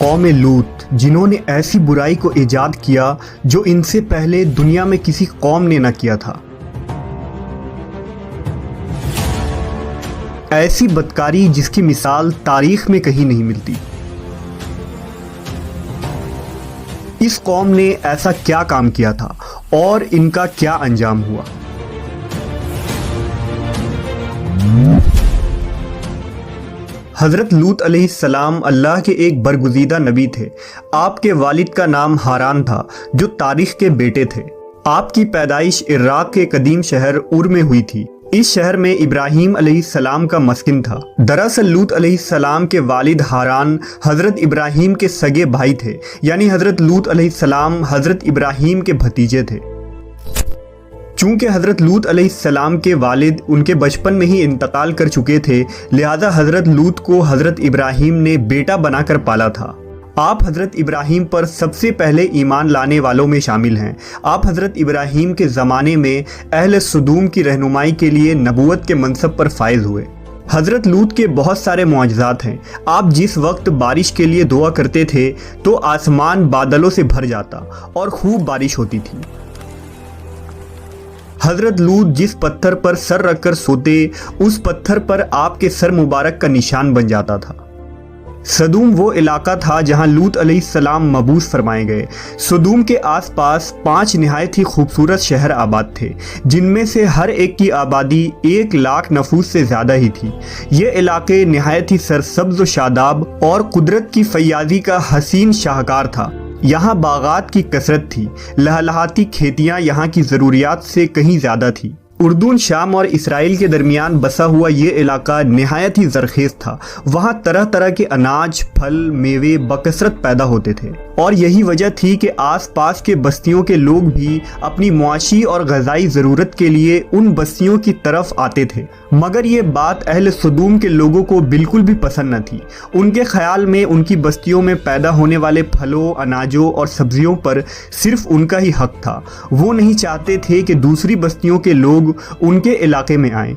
قوم لوط جنہوں نے ایسی برائی کو ایجاد کیا جو ان سے پہلے دنیا میں کسی قوم نے نہ کیا تھا۔ ایسی بدکاری جس کی مثال تاریخ میں کہیں نہیں ملتی۔ اس قوم نے ایسا کیا کام کیا تھا اور ان کا کیا انجام ہوا؟ حضرت لوط علیہ السلام اللہ کے ایک برگزیدہ نبی تھے۔ آپ کے والد کا نام ہاران تھا جو تاریخ کے بیٹے تھے۔ آپ کی پیدائش عراق کے قدیم شہر اور میں ہوئی تھی۔ اس شہر میں ابراہیم علیہ السلام کا مسکن تھا۔ دراصل لوط علیہ السلام کے والد ہاران حضرت ابراہیم کے سگے بھائی تھے، یعنی حضرت لوط علیہ السلام حضرت ابراہیم کے بھتیجے تھے۔ چونکہ حضرت لوط علیہ السلام کے والد ان کے بچپن میں ہی انتقال کر چکے تھے، لہذا حضرت لوط کو حضرت ابراہیم نے بیٹا بنا کر پالا تھا۔ آپ حضرت ابراہیم پر سب سے پہلے ایمان لانے والوں میں شامل ہیں۔ آپ حضرت ابراہیم کے زمانے میں اہل سدوم کی رہنمائی کے لیے نبوت کے منصب پر فائز ہوئے۔ حضرت لوط کے بہت سارے معجزات ہیں۔ آپ جس وقت بارش کے لیے دعا کرتے تھے تو آسمان بادلوں سے بھر جاتا اور خوب بارش ہوتی تھی۔ حضرت لوط جس پتھر پر سر رکھ کر سوتے، اس پتھر پر آپ کے سر مبارک کا نشان بن جاتا تھا۔ سدوم وہ علاقہ تھا جہاں لوط علیہ السلام مبعوث فرمائے گئے۔ سدوم کے آس پاس 5 نہایت ہی خوبصورت شہر آباد تھے، جن میں سے ہر ایک کی آبادی 1,00,000 نفوس سے زیادہ ہی تھی۔ یہ علاقے نہایت ہی سرسبز و شاداب اور قدرت کی فیاضی کا حسین شاہکار تھا۔ یہاں باغات کی کثرت تھی، لہلہاتی کھیتیاں یہاں کی ضروریات سے کہیں زیادہ تھی۔ اردن، شام اور اسرائیل کے درمیان بسا ہوا یہ علاقہ نہایت ہی زرخیز تھا۔ وہاں طرح طرح کے اناج، پھل، میوے بکثرت پیدا ہوتے تھے، اور یہی وجہ تھی کہ آس پاس کے بستیوں کے لوگ بھی اپنی معاشی اور غذائی ضرورت کے لیے ان بستیوں کی طرف آتے تھے۔ مگر یہ بات اہل سدوم کے لوگوں کو بالکل بھی پسند نہ تھی۔ ان کے خیال میں ان کی بستیوں میں پیدا ہونے والے پھلوں، اناجوں اور سبزیوں پر صرف ان کا ہی حق تھا۔ وہ نہیں چاہتے تھے کہ دوسری بستیوں کے لوگ ان کے علاقے میں آئیں۔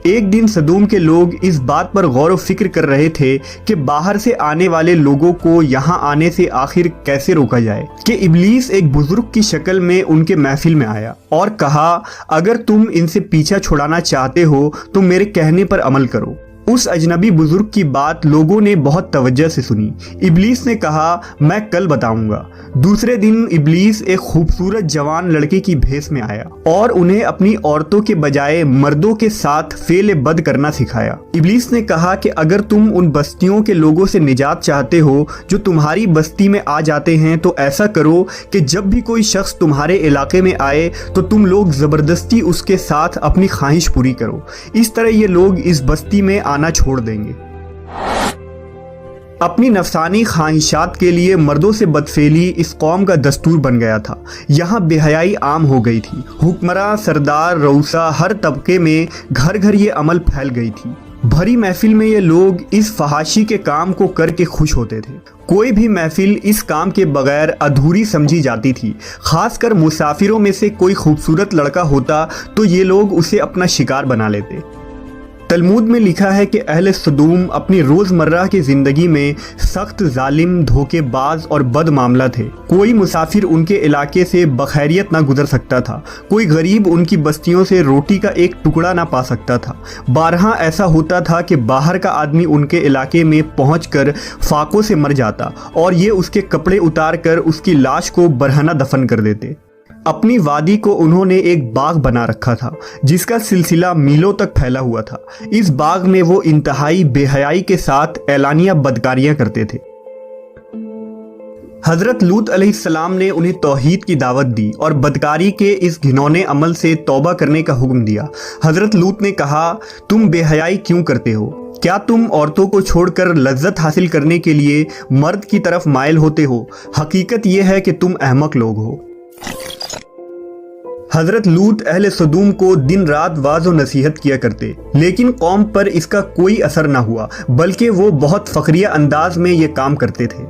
ایک دن سدوم کے لوگ اس بات پر غور و فکر کر رہے تھے کہ باہر سے آنے والے لوگوں کو یہاں آنے سے آخر کیسے روکا جائے، کہ ابلیس ایک بزرگ کی شکل میں ان کے محفل میں آیا اور کہا، اگر تم ان سے پیچھا چھڑانا چاہتے ہو تو میرے کہنے پر عمل کرو۔ اس اجنبی بزرگ کی بات لوگوں نے بہت توجہ سے سنی۔ ابلیس نے کہا، میں کل بتاؤں گا۔ دوسرے دن ابلیس ایک خوبصورت جوان لڑکے کی بھیس میں آیا اور انہیں اپنی عورتوں کے بجائے مردوں کے ساتھ فعل بد کرنا سکھایا۔ ابلیس نے کہا کہ اگر تم ان بستیوں کے لوگوں سے نجات چاہتے ہو جو تمہاری بستی میں آ جاتے ہیں تو ایسا کرو کہ جب بھی کوئی شخص تمہارے علاقے میں آئے تو تم لوگ زبردستی اس کے ساتھ اپنی خواہش پوری کرو۔ اس طرح یہ لوگ اس بستی میں آنا چھوڑ دیں گے۔ اپنی نفسانی خواہشات کے لیے مردوں سے بدفعلی اس قوم کا دستور بن گیا تھا۔ یہاں بے حیائی عام ہو گئی تھی۔ حکمراں، سردار، رؤسا، ہر طبقے میں گھر گھر یہ عمل پھیل گئی تھی۔ بھری محفل میں یہ لوگ اس فحاشی کے کام کو کر کے خوش ہوتے تھے۔ کوئی بھی محفل اس کام کے بغیر ادھوری سمجھی جاتی تھی۔ خاص کر مسافروں میں سے کوئی خوبصورت لڑکا ہوتا تو یہ لوگ اسے اپنا شکار بنا لیتے۔ تلمود میں لکھا ہے کہ اہل سدوم اپنی روزمرہ کی زندگی میں سخت ظالم، دھوکے باز اور بد معاملہ تھے۔ کوئی مسافر ان کے علاقے سے بخیریت نہ گزر سکتا تھا۔ کوئی غریب ان کی بستیوں سے روٹی کا ایک ٹکڑا نہ پا سکتا تھا۔ بارہا ایسا ہوتا تھا کہ باہر کا آدمی ان کے علاقے میں پہنچ کر فاقوں سے مر جاتا اور یہ اس کے کپڑے اتار کر اس کی لاش کو برہنہ دفن کر دیتے۔ اپنی وادی کو انہوں نے ایک باغ بنا رکھا تھا جس کا سلسلہ میلوں تک پھیلا ہوا تھا۔ اس باغ میں وہ انتہائی بے حیائی کے ساتھ اعلانیہ بدکاریاں کرتے تھے۔ حضرت لوط علیہ السلام نے انہیں توحید کی دعوت دی اور بدکاری کے اس گھنونے عمل سے توبہ کرنے کا حکم دیا۔ حضرت لوط نے کہا، تم بے حیائی کیوں کرتے ہو؟ کیا تم عورتوں کو چھوڑ کر لذت حاصل کرنے کے لیے مرد کی طرف مائل ہوتے ہو؟ حقیقت یہ ہے کہ تم احمق لوگ ہو۔ حضرت لوط اہل سدوم کو دن رات واعظ و نصیحت کیا کرتے، لیکن قوم پر اس کا کوئی اثر نہ ہوا، بلکہ وہ بہت فخریہ انداز میں یہ کام کرتے تھے۔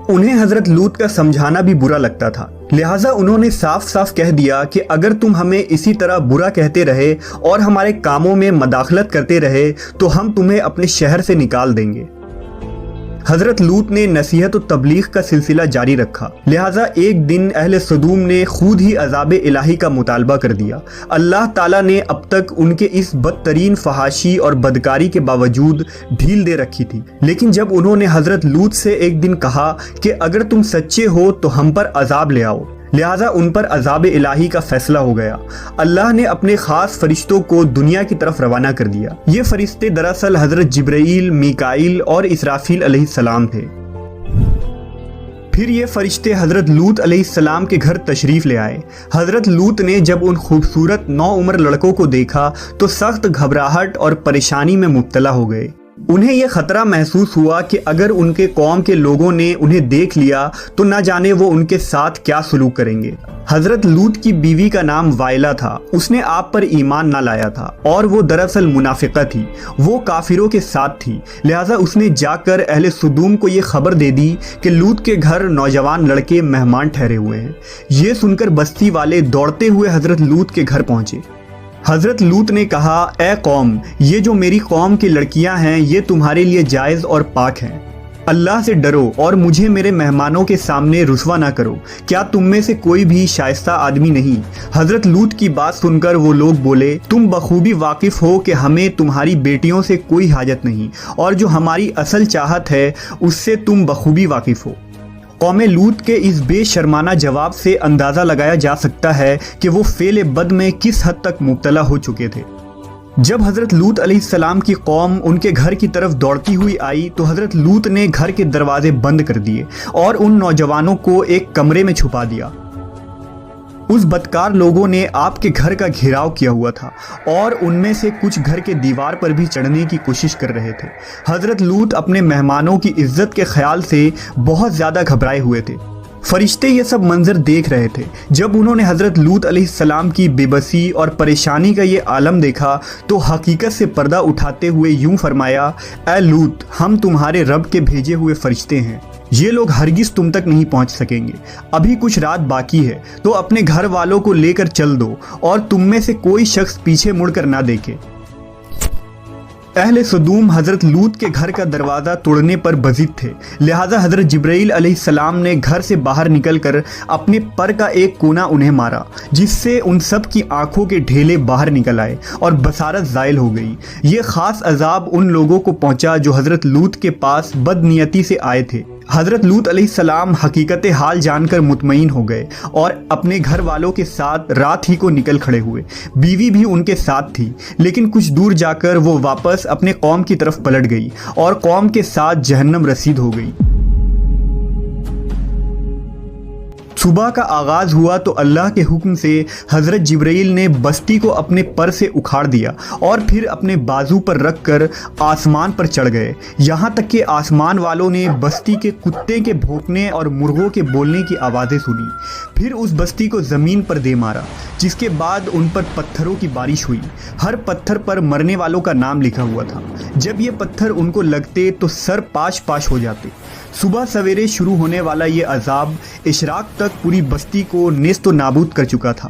انہیں حضرت لوط کا سمجھانا بھی برا لگتا تھا، لہٰذا انہوں نے صاف صاف کہہ دیا کہ اگر تم ہمیں اسی طرح برا کہتے رہے اور ہمارے کاموں میں مداخلت کرتے رہے تو ہم تمہیں اپنے شہر سے نکال دیں گے۔ حضرت لوط نے نصیحت و تبلیغ کا سلسلہ جاری رکھا، لہٰذا ایک دن اہل سدوم نے خود ہی عذاب الہی کا مطالبہ کر دیا۔ اللہ تعالیٰ نے اب تک ان کے اس بدترین فحاشی اور بدکاری کے باوجود ڈھیل دے رکھی تھی، لیکن جب انہوں نے حضرت لوط سے ایک دن کہا کہ اگر تم سچے ہو تو ہم پر عذاب لے آؤ، لہٰذا ان پر عذاب الہی کا فیصلہ ہو گیا۔ اللہ نے اپنے خاص فرشتوں کو دنیا کی طرف روانہ کر دیا۔ یہ فرشتے دراصل حضرت جبرائیل، میکائیل اور اسرافیل علیہ السلام تھے۔ پھر یہ فرشتے حضرت لوط علیہ السلام کے گھر تشریف لے آئے۔ حضرت لوط نے جب ان خوبصورت نوعمر لڑکوں کو دیکھا تو سخت گھبراہٹ اور پریشانی میں مبتلا ہو گئے۔ انہیں یہ خطرہ محسوس ہوا کہ اگر ان کے قوم کے لوگوں نے انہیں دیکھ لیا تو نہ جانے وہ ان کے ساتھ کیا سلوک کریں گے۔ حضرت لوط کی بیوی کا نام وائلہ تھا، اس نے آپ پر ایمان نہ لایا تھا اور وہ دراصل منافقہ تھی، وہ کافروں کے ساتھ تھی، لہٰذا اس نے جا کر اہل سدوم کو یہ خبر دے دی کہ لوط کے گھر نوجوان لڑکے مہمان ٹھہرے ہوئے ہیں۔ یہ سن کر بستی والے دوڑتے ہوئے حضرت لوط کے گھر پہنچے۔ حضرت لوط نے کہا، اے قوم، یہ جو میری قوم کی لڑکیاں ہیں یہ تمہارے لیے جائز اور پاک ہیں، اللہ سے ڈرو اور مجھے میرے مہمانوں کے سامنے رسوا نہ کرو۔ کیا تم میں سے کوئی بھی شائستہ آدمی نہیں؟ حضرت لوط کی بات سن کر وہ لوگ بولے، تم بخوبی واقف ہو کہ ہمیں تمہاری بیٹیوں سے کوئی حاجت نہیں، اور جو ہماری اصل چاہت ہے اس سے تم بخوبی واقف ہو۔ قوم لوط کے اس بے شرمانہ جواب سے اندازہ لگایا جا سکتا ہے کہ وہ فعل بد میں کس حد تک مبتلا ہو چکے تھے۔ جب حضرت لوط علیہ السلام کی قوم ان کے گھر کی طرف دوڑتی ہوئی آئی تو حضرت لوط نے گھر کے دروازے بند کر دیے اور ان نوجوانوں کو ایک کمرے میں چھپا دیا۔ اس بدکار لوگوں نے آپ کے گھر کا گھیراؤ کیا ہوا تھا اور ان میں سے کچھ گھر کے دیوار پر بھی چڑھنے کی کوشش کر رہے تھے۔ حضرت لوط اپنے مہمانوں کی عزت کے خیال سے بہت زیادہ گھبرائے ہوئے تھے۔ فرشتے یہ سب منظر دیکھ رہے تھے۔ جب انہوں نے حضرت لوط علیہ السلام کی بے بسی اور پریشانی کا یہ عالم دیکھا تو حقیقت سے پردہ اٹھاتے ہوئے یوں فرمایا، اے لوط، ہم تمہارے رب کے بھیجے ہوئے فرشتے ہیں، یہ لوگ ہرگز تم تک نہیں پہنچ سکیں گے۔ ابھی کچھ رات باقی ہے تو اپنے گھر والوں کو لے کر چل دو اور تم میں سے کوئی شخص پیچھے مڑ کر نہ دیکھے۔ اہل سدوم حضرت لوط کے گھر کا دروازہ توڑنے پر بضد تھے، لہٰذا حضرت جبرائیل علیہ السلام نے گھر سے باہر نکل کر اپنے پر کا ایک کونا انہیں مارا، جس سے ان سب کی آنکھوں کے ڈھیلے باہر نکل آئے اور بصارت زائل ہو گئی۔ یہ خاص عذاب ان لوگوں کو پہنچا جو حضرت لوط کے پاس بد نیتی سے آئے تھے۔ حضرت لوط علیہ السلام حقیقت حال جان کر مطمئن ہو گئے اور اپنے گھر والوں کے ساتھ رات ہی کو نکل کھڑے ہوئے۔ بیوی بھی ان کے ساتھ تھی، لیکن کچھ دور جا کر وہ واپس اپنے قوم کی طرف پلٹ گئی اور قوم کے ساتھ جہنم رسید ہو گئی۔ صبح کا آغاز ہوا تو اللہ کے حکم سے حضرت جبرائیل نے بستی کو اپنے پر سے اکھاڑ دیا اور پھر اپنے بازو پر رکھ کر آسمان پر چڑھ گئے، یہاں تک کہ آسمان والوں نے بستی کے کتے کے بھونکنے اور مرغوں کے بولنے کی آوازیں سنی۔ پھر اس بستی کو زمین پر دے مارا، جس کے بعد ان پر پتھروں کی بارش ہوئی۔ ہر پتھر پر مرنے والوں کا نام لکھا ہوا تھا۔ جب یہ پتھر ان کو لگتے تو سر پاش پاش ہو جاتے۔ صبح سویرے شروع ہونے والا یہ عذاب اشراق تک پوری بستی کو نیست و نابود کر چکا تھا۔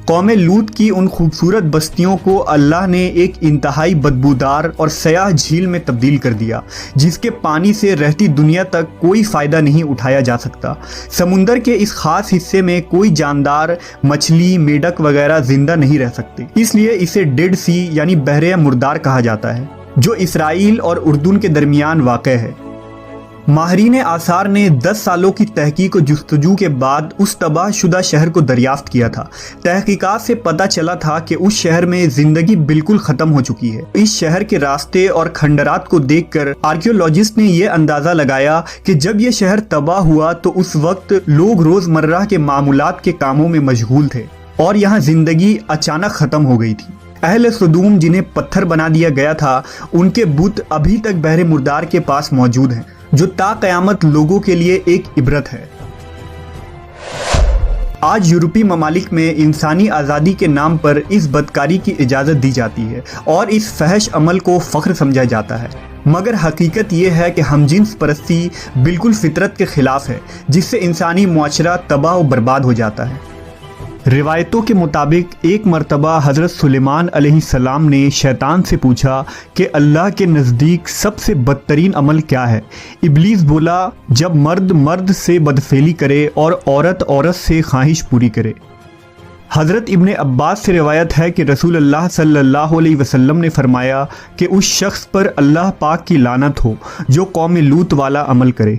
قوم لوط کی ان خوبصورت بستیوں کو اللہ نے ایک انتہائی بدبودار اور سیاہ جھیل میں تبدیل کر دیا، جس کے پانی سے رہتی دنیا تک کوئی فائدہ نہیں اٹھایا جا سکتا۔ سمندر کے اس خاص حصے میں کوئی جاندار، مچھلی، میڈک وغیرہ زندہ نہیں رہ سکتے، اس لیے اسے ڈیڈ سی یعنی بحر مردار کہا جاتا ہے، جو اسرائیل اور اردن کے درمیان واقع ہے۔ ماہرین آثار نے 10 سالوں کی تحقیق و جستجو کے بعد اس تباہ شدہ شہر کو دریافت کیا تھا۔ تحقیقات سے پتہ چلا تھا کہ اس شہر میں زندگی بالکل ختم ہو چکی ہے۔ اس شہر کے راستے اور کھنڈرات کو دیکھ کر آرکیولوجسٹ نے یہ اندازہ لگایا کہ جب یہ شہر تباہ ہوا تو اس وقت لوگ روزمرہ کے معمولات کے کاموں میں مشغول تھے اور یہاں زندگی اچانک ختم ہو گئی تھی۔ اہل سدوم جنہیں پتھر بنا دیا گیا تھا، ان کے بت ابھی تک بحر مردار کے پاس موجود ہیں، جو تا قیامت لوگوں کے لیے ایک عبرت ہے۔ آج یورپی ممالک میں انسانی آزادی کے نام پر اس بدکاری کی اجازت دی جاتی ہے اور اس فحش عمل کو فخر سمجھا جاتا ہے، مگر حقیقت یہ ہے کہ ہم جنس پرستی بالکل فطرت کے خلاف ہے، جس سے انسانی معاشرہ تباہ و برباد ہو جاتا ہے۔ روایتوں کے مطابق ایک مرتبہ حضرت سلیمان علیہ السلام نے شیطان سے پوچھا کہ اللہ کے نزدیک سب سے بدترین عمل کیا ہے؟ ابلیس بولا، جب مرد مرد سے بدفعلی کرے اور عورت عورت سے خواہش پوری کرے۔ حضرت ابن عباس سے روایت ہے کہ رسول اللہ صلی اللہ علیہ وسلم نے فرمایا کہ اس شخص پر اللہ پاک کی لعنت ہو جو قوم لوط والا عمل کرے۔